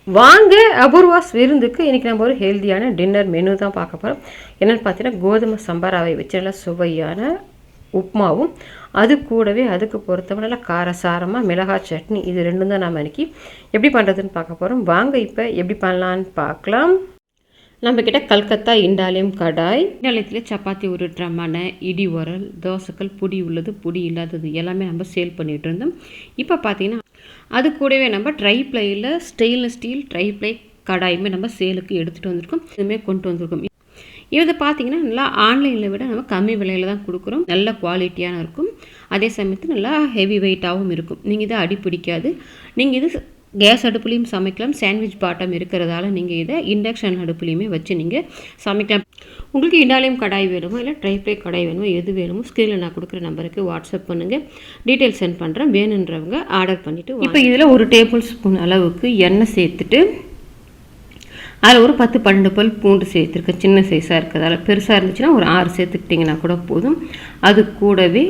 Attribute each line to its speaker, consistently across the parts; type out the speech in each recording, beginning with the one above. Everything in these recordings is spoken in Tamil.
Speaker 1: வாங்க அபூர்வாஸ் விருந்துக்கு இன்றைக்கி நம்ம ஒரு ஹெல்த்தியான டின்னர் மெனு தான் பார்க்க போகிறோம். என்னென்னு பார்த்தீங்கன்னா கோதுமை சம்பராவை வச்சு நல்லா சுவையான உப்புமாவும் அது கூடவே அதுக்கு பொறுத்தவரை நல்லா காரசாரமாக மிளகாய் சட்னி, இது ரெண்டும் தான் நாம் இன்றைக்கி எப்படி பண்ணுறதுன்னு பார்க்க போகிறோம். வாங்க இப்போ எப்படி பண்ணலான்னு பார்க்கலாம். நம்மக்கிட்ட கல்கத்தா இண்டாலியம் கடாய், இண்டாலியத்தில் சப்பாத்தி உருட்டுற மனை, இடி உரல், தோசைக்கல், புடி உள்ளது புடி இல்லாதது எல்லாமே நம்ம சேல் பண்ணிகிட்டு இருந்தோம். இப்போ பார்த்திங்கன்னா அது கூடவே நம்ம ட்ரைப்ளையில் ஸ்டெயின்லெஸ் ஸ்டீல் ட்ரைப்ளை கடாயுமே நம்ம சேலுக்கு எடுத்துகிட்டு வந்திருக்கோம். இதுவுமே கொண்டு வந்திருக்கோம். இதை பார்த்திங்கன்னா நல்லா ஆன்லைனில் விட நம்ம கம்மி விலையில் தான் கொடுக்குறோம். நல்ல குவாலிட்டியான இருக்கும், அதே சமயத்தில் நல்லா ஹெவி வெயிட்டாகவும் இருக்கும். நீங்கள் இதை அடி பிடிக்காது. நீங்கள் இது கேஸ் அடுப்புலையும் சமைக்கலாம். சாண்ட்விச் பாட்டம் இருக்கிறதால நீங்கள் இதை இண்டக்ஷன் அடுப்புலையுமே வச்சு நீங்கள் சமைக்கலாம். உங்களுக்கு இண்டாலியம் கடாய் வேணுமோ இல்லை ட்ரைப்ளை கடாய் வேணுமோ எது வேணுமோ ஸ்க்ரீனில் நான் கொடுக்குற நம்பருக்கு வாட்ஸ்அப் பண்ணுங்கள், டீட்டெயில் சென்ட் பண்ணுறேன். வேணுன்றவங்க ஆர்டர் பண்ணிவிட்டு இப்போ இதில் 1 டேபிள் ஸ்பூன் அளவுக்கு எண்ணெய் சேர்த்துட்டு அதில் ஒரு 10-12 பல் பூண்டு சேர்த்துருக்கேன். சின்ன சைஸாக இருக்கிறதால, பெருசாக இருந்துச்சுன்னா ஒரு 6 சேர்த்துக்கிட்டிங்கன்னா கூட போதும். அது கூடவே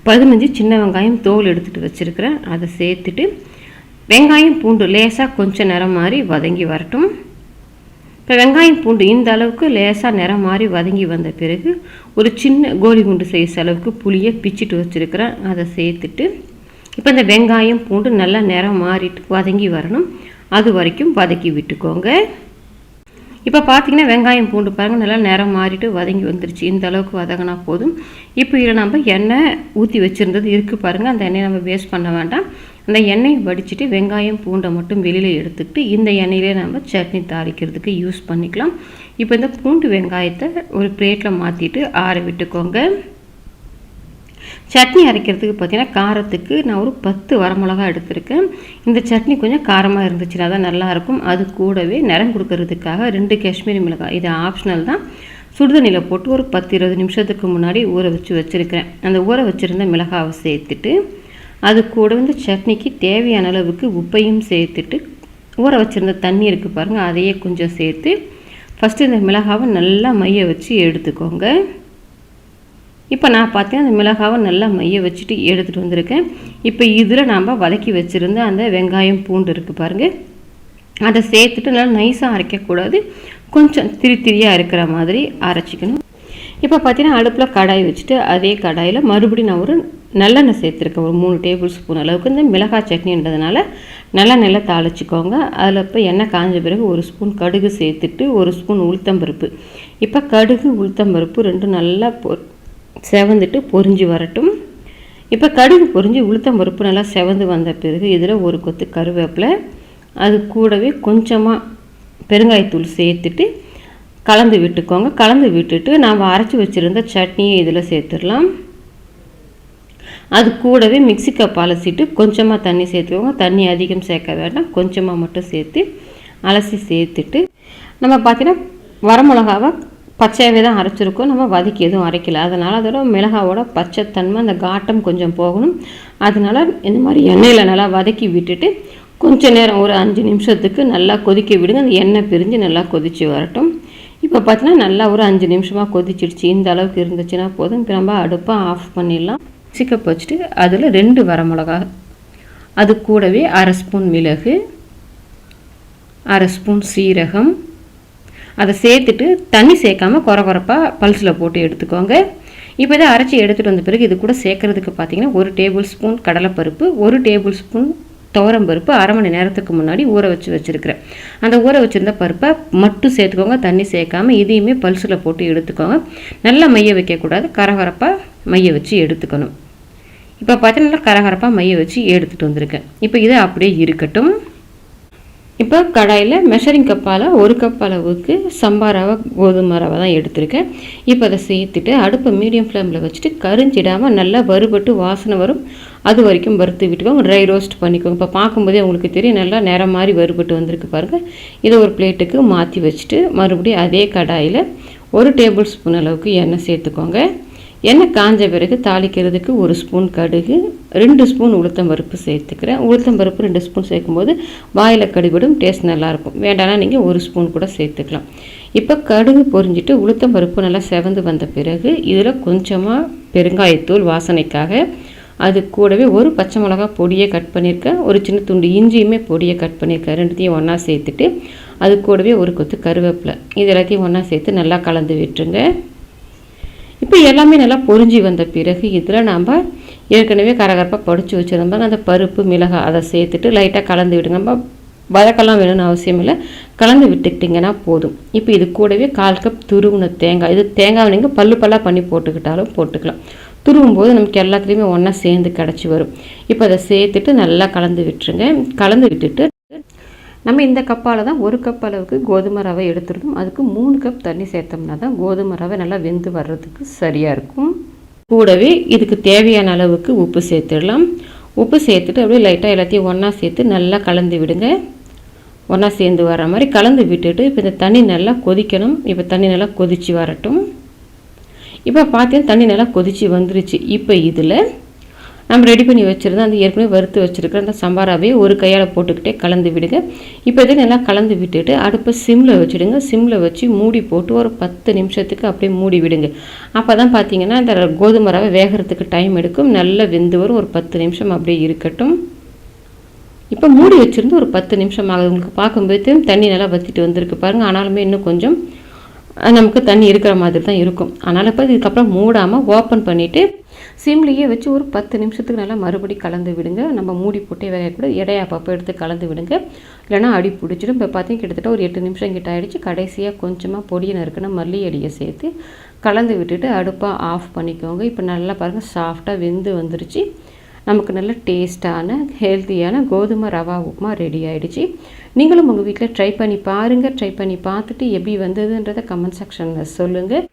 Speaker 1: 15 சின்ன வெங்காயம் தோல் எடுத்துகிட்டு வச்சுருக்கிறேன், அதை சேர்த்துட்டு வெங்காயம் பூண்டு லேசாக கொஞ்சம் நிறம் மாதிரி வதங்கி வரட்டும். இப்போ வெங்காயம் பூண்டு இந்த அளவுக்கு லேசாக நிறம் மாதிரி வதங்கி வந்த பிறகு ஒரு சின்ன கோலி குண்டு சைஸ் அளவுக்கு புளியை பிச்சுட்டு வச்சுருக்கிறேன், அதை சேர்த்துட்டு இப்போ இந்த வெங்காயம் பூண்டு நல்லா நிறம் மாறிட்டு வதங்கி வரணும். அது வரைக்கும் வதக்கி விட்டுக்கோங்க. இப்போ பார்த்திங்கன்னா வெங்காயம் பூண்டு பாருங்கள் நல்லா நிறம் மாறிட்டு வதங்கி வந்துருச்சு. இந்த அளவுக்கு வதங்கினா போதும். இப்போ இதில் நம்ம எண்ணெய் ஊற்றி வச்சுருந்தது இருக்குது பாருங்கள், அந்த எண்ணெயை நம்ம வேஸ்ட் பண்ண வேண்டாம். அந்த எண்ணெயை வடிச்சிட்டு வெங்காயம் பூண்டை மட்டும் வெளியில் எடுத்துக்கிட்டு இந்த எண்ணெயிலே நம்ம சட்னி தாளிக்கிறதுக்கு யூஸ் பண்ணிக்கலாம். இப்போ இந்த பூண்டு வெங்காயத்தை ஒரு பிளேட்டில் மாற்றிட்டு ஆற விட்டுக்கோங்க. சட்னி அரைக்கிறதுக்கு பார்த்திங்கன்னா காரத்துக்கு நான் ஒரு 10 வரமிளகா எடுத்திருக்கேன். இந்த சட்னி கொஞ்சம் காரமாக இருந்துச்சுன்னா தான் நல்லாயிருக்கும். அது கூடவே நிறம் கொடுக்கறதுக்காக 2 காஷ்மீரி மிளகாய், இது ஆப்ஷனல் தான், சுடுதண்ணியில் போட்டு ஒரு 10-20 நிமிஷத்துக்கு முன்னாடி ஊற வச்சு வச்சுருக்கிறேன். அந்த ஊற வச்சுருந்த மிளகாவை சேர்த்துட்டு அது கூட வந்து சட்னிக்கு தேவையான அளவுக்கு உப்பையும் சேர்த்துட்டு ஊற வச்சுருந்த தண்ணி இருக்குது பாருங்கள், அதையே கொஞ்சம் சேர்த்து ஃபஸ்ட்டு இந்த மிளகாவை நல்லா மைய வச்சு எடுத்துக்கோங்க. இப்போ நான் பார்த்தேன் அந்த மிளகாவை நல்லா மைய வச்சுட்டு எடுத்துகிட்டு வந்திருக்கேன். இப்போ இதில் நாம் வதக்கி வச்சுருந்த அந்த வெங்காயம் பூண்டு இருக்குது பாருங்கள், அதை சேர்த்துட்டு நல்லா நைஸாக அரைக்கக்கூடாது, கொஞ்சம் திரியாக இருக்கிற மாதிரி அரைச்சிக்கணும். இப்போ பார்த்தீங்கன்னா அடுப்பில் கடாய் வச்சுட்டு அதே கடாயில் மறுபடியும் நான் ஒரு நல்லெண்ணெய் சேர்த்துருக்கேன், ஒரு 3 டேபிள் ஸ்பூன் அளவுக்கு. இந்த மிளகாய் சட்னின்றதுனால நல்லெண்ணெய் தாளிச்சிக்கோங்க. அதில் இப்போ எண்ணெய் காஞ்ச பிறகு 1 ஸ்பூன் கடுகு சேர்த்துட்டு 1 ஸ்பூன் உளுத்தம்பருப்பு. இப்போ கடுகு உளுத்தம்பருப்பு ரெண்டும் நல்லா செவந்துட்டு பொரிஞ்சு வரட்டும். இப்போ கடுகு பொரிஞ்சு உளுத்தம்பருப்பு நல்லா செவந்து வந்த பிறகு இதில் ஒரு கொத்து கருவேப்பிலை, அது கூடவே கொஞ்சமாக பெருங்காயத்தூள் சேர்த்துட்டு கலந்து விட்டுக்கோங்க. கலந்து விட்டுட்டு நாம் அரைச்சி வச்சுருந்த சட்னியை இதில் சேர்த்துடலாம். அது கூடவே மிக்ஸி கப் அலசிட்டு கொஞ்சமாக தண்ணி சேர்த்துக்கோங்க. தண்ணி அதிகம் சேர்க்க வேண்டாம், கொஞ்சமாக மட்டும் சேர்த்து அலசி சேர்த்துட்டு நம்ம பார்த்திங்கன்னா வரமிளகாவை பச்சையாகவே தான் அரைச்சிருக்கோம், நம்ம வதக்கி எதுவும் அரைக்கல. அதனால் அதோட மிளகாவோட பச்சைத்தன்மை அந்த காட்டம் கொஞ்சம் போகணும். அதனால் இந்த மாதிரி எண்ணெயில் நல்லா வதக்கி விட்டுட்டு கொஞ்சம் நேரம் ஒரு 5 நிமிஷத்துக்கு நல்லா கொதிக்க விடுங்க. அந்த எண்ணெய் பிரிஞ்சு நல்லா கொதித்து வரட்டும். இப்போ பார்த்தீங்கன்னா நல்லா ஒரு 5 நிமிஷமாக கொதிச்சிடுச்சு. இந்த அளவுக்கு இருந்துச்சுன்னா போதும். இப்போ நம்ம அடுப்பை ஆஃப் பண்ணிடலாம். சிக்கப் வச்சுட்டு அதில் 2 வரமிளகா, அது கூடவே 1/2 ஸ்பூன் மிளகு, 1/2 ஸ்பூன் சீரகம், அதை சேர்த்துட்டு தண்ணி சேர்க்காமல் குறப்பாக பல்ஸில் போட்டு எடுத்துக்கோங்க. இப்போ இதை அரைச்சி எடுத்துகிட்டு வந்த பிறகு இது கூட சேர்க்குறதுக்கு பார்த்திங்கன்னா 1 டேபிள் ஸ்பூன் கடலைப்பருப்பு, 1 டேபிள் ஸ்பூன் துவரம்பருப்பு 1/2 மணி நேரத்துக்கு முன்னாடி ஊற வச்சுருக்கிறேன். அந்த ஊற வச்சுருந்த பருப்பை மட்டும் சேர்த்துக்கோங்க, தண்ணி சேர்க்காமல். இதையுமே பல்ஸில் போட்டு எடுத்துக்கோங்க. நல்லா மைய வைக்கக்கூடாது, கரகரப்பாக மைய வச்சு எடுத்துக்கணும். இப்போ பார்த்தீங்கன்னா கரகரப்பாக மைய வச்சு எடுத்துகிட்டு வந்திருக்கேன். இப்போ இதை அப்படியே இருக்கட்டும். இப்போ கடாயில் மெஷரிங் கப்பால் 1 கப் அளவுக்கு சம்பா ரவை கோதுமை ரவை தான் எடுத்திருக்கேன். இப்போ அதை சேர்த்துட்டு அடுப்பை மீடியம் ஃப்ளேமில் வச்சுட்டு கரிஞ்சிடாமல் நல்லா வறுபட்டு வாசனை வரும், அது வரைக்கும் வறுத்து விட்டுக்கோங்க. ட்ரை ரோஸ்ட் பண்ணிக்கோங்க. இப்போ பார்க்கும்போதே உங்களுக்கு தெரியும் நல்லா நேரம் மாதிரி வறுபட்டு வந்திருக்கு பாருங்கள். இதை ஒரு பிளேட்டுக்கு மாற்றி வச்சுட்டு மறுபடியும் அதே கடாயில் 1 டேபிள் ஸ்பூன் அளவுக்கு எண்ணெய் சேர்த்துக்கோங்க. எண்ணெய் காஞ்ச பிறகு தாளிக்கிறதுக்கு 1 ஸ்பூன் கடுகு, 2 ஸ்பூன் உளுத்தம்பருப்பு சேர்த்துக்கிறேன். உளுத்தம்பருப்பு 2 ஸ்பூன் சேர்க்கும்போது வாயில் கடிபடும், டேஸ்ட் நல்லாயிருக்கும். வேண்டாம்னா நீங்கள் 1 ஸ்பூன் கூட சேர்த்துக்கலாம். இப்போ கடுகு பொரிஞ்சிட்டு உளுத்தம்பருப்பு நல்லா செவந்து வந்த பிறகு இதில் கொஞ்சமாக பெருங்காயத்தூள் வாசனைக்காக, அது கூடவே ஒரு பச்சை மிளகா பொடியை கட் பண்ணியிருக்கேன், ஒரு சின்ன துண்டு இஞ்சியுமே பொடியை கட் பண்ணியிருக்கேன். ரெண்டுத்தையும் ஒன்றா சேர்த்துட்டு அது கூடவே ஒரு கொத்து கருவேப்பிலை, இது எல்லாத்தையும் ஒன்றா சேர்த்து நல்லா கலந்து விட்டுருங்க. இப்போ எல்லாமே நல்லா பொரிஞ்சு வந்த பிறகு இதில் நாம் ஏற்கனவே கரகரப்பாக பொடிச்சு வச்சுருந்தோம் அந்த பருப்பு மிளகாய் அதை சேர்த்துட்டு லைட்டாக கலந்து விடுங்க. நம்ம வதக்கெல்லாம் வேணும்னு அவசியம் இல்லை, கலந்து விட்டுக்கிட்டிங்கன்னா போதும். இப்போ இது கூடவே 1/4 கப் துருவின தேங்காய், இது தேங்காய் நீங்கள் பல்லாக பண்ணி போட்டுக்கிட்டாலும் போட்டுக்கலாம். துருவும் போது நமக்கு எல்லாத்துலேயுமே ஒன்றா சேர்ந்து கிடச்சி வரும். இப்போ அதை சேர்த்துட்டு நல்லா கலந்து விட்டுருங்க. கலந்து விட்டுட்டு நம்ம இந்த கப்பால் தான் 1 கப் அளவுக்கு கோதுமை ரவை எடுத்துருந்தோம், அதுக்கு 3 கப் தண்ணி சேர்த்தோம்னா தான் கோதுமை ரவை நல்லா வெந்து வர்றதுக்கு சரியாக இருக்கும். கூடவே இதுக்கு தேவையான அளவுக்கு உப்பு சேர்த்துடலாம். உப்பு சேர்த்துட்டு அப்படியே லைட்டாக எல்லாத்தையும் ஒன்றா சேர்த்து நல்லா கலந்து விடுங்க. ஒன்றா சேர்ந்து வர மாதிரி கலந்து விட்டுட்டு இப்போ இந்த தண்ணி நல்லா கொதிக்கணும். இப்போ தண்ணி நல்லா கொதித்து வரட்டும். இப்போ பார்த்தீங்கன்னா தண்ணி நல்லா கொதித்து வந்துருச்சு. இப்போ இதில் நம்ம ரெடி பண்ணி வச்சுருந்தோம் அந்த ஏற்கனவே வறுத்து வச்சுருக்கிற அந்த சம்பாராவே ஒரு கையால் போட்டுக்கிட்டே கலந்து விடுங்க. இப்போ இதை நல்லா கலந்து விட்டுட்டு அடுப்பை சிம்மில் வச்சுடுங்க. சிம்மில் வச்சு மூடி போட்டு ஒரு 10 நிமிஷத்துக்கு அப்படியே மூடி விடுங்க. அப்போ தான் பார்த்தீங்கன்னா இந்த கோதுமை ரவை வேகிறதுக்கு டைம் எடுக்கும், நல்லா வெந்து வரும். ஒரு 10 நிமிஷம் அப்படியே இருக்கட்டும். இப்போ மூடி வச்சுருந்து ஒரு 10 நிமிஷம் ஆகுது. உங்களுக்கு பார்க்கும்போது தண்ணி நல்லா வற்றிட்டு வந்திருக்கு பாருங்கள். ஆனாலுமே இன்னும் கொஞ்சம் நமக்கு தண்ணி இருக்கிற மாதிரி தான் இருக்கும். அதனால் இப்போ இதுக்கப்புறம் மூடாமல் ஓப்பன் பண்ணிவிட்டு சிம்லேயே வச்சு ஒரு 10 நிமிஷத்துக்கு நல்லா மறுபடி கலந்து விடுங்க. நம்ம மூடி போட்டே வேகக்கூட எடையா அப்பப்போ எடுத்து கலந்து விடுங்க, இல்லைனா அடி பிடிச்சிடும். இப்போ பார்த்தீங்கன்னா கிட்டத்தட்ட ஒரு 8 நிமிஷம் கிட்ட ஆகிடுச்சு. கடைசியாக கொஞ்சமாக பொடியை நறுக்குன்னா மல்லி அடியை சேர்த்து கலந்து விட்டுட்டு அடுப்பாக ஆஃப் பண்ணிக்கோங்க. இப்போ நல்லா பாருங்கள் சாஃப்டாக வெந்து வந்துருச்சு. நமக்கு நல்ல டேஸ்டான ஹெல்த்தியான கோதுமை ரவா உப்புமா ரெடி ஆகிடுச்சு. நீங்களும் உங்கள் வீட்டில் ட்ரை பண்ணி பாருங்கள். ட்ரை பண்ணி பார்த்துட்டு எப்படி வந்ததுன்றதை கமெண்ட் செக்ஷனில் சொல்லுங்கள்.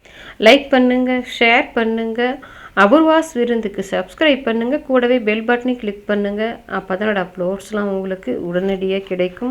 Speaker 1: லைக் பண்ணுங்கள், ஷேர் பண்ணுங்கள், அபூர்வாஸ் விருந்துக்கு சப்ஸ்கிரைப் பண்ணுங்கள், கூடவே பெல் பட்டனை கிளிக் பண்ணுங்கள். அப்போ தான் அப்லோட்ஸ்லாம் உங்களுக்கு உடனடியாக கிடைக்கும்.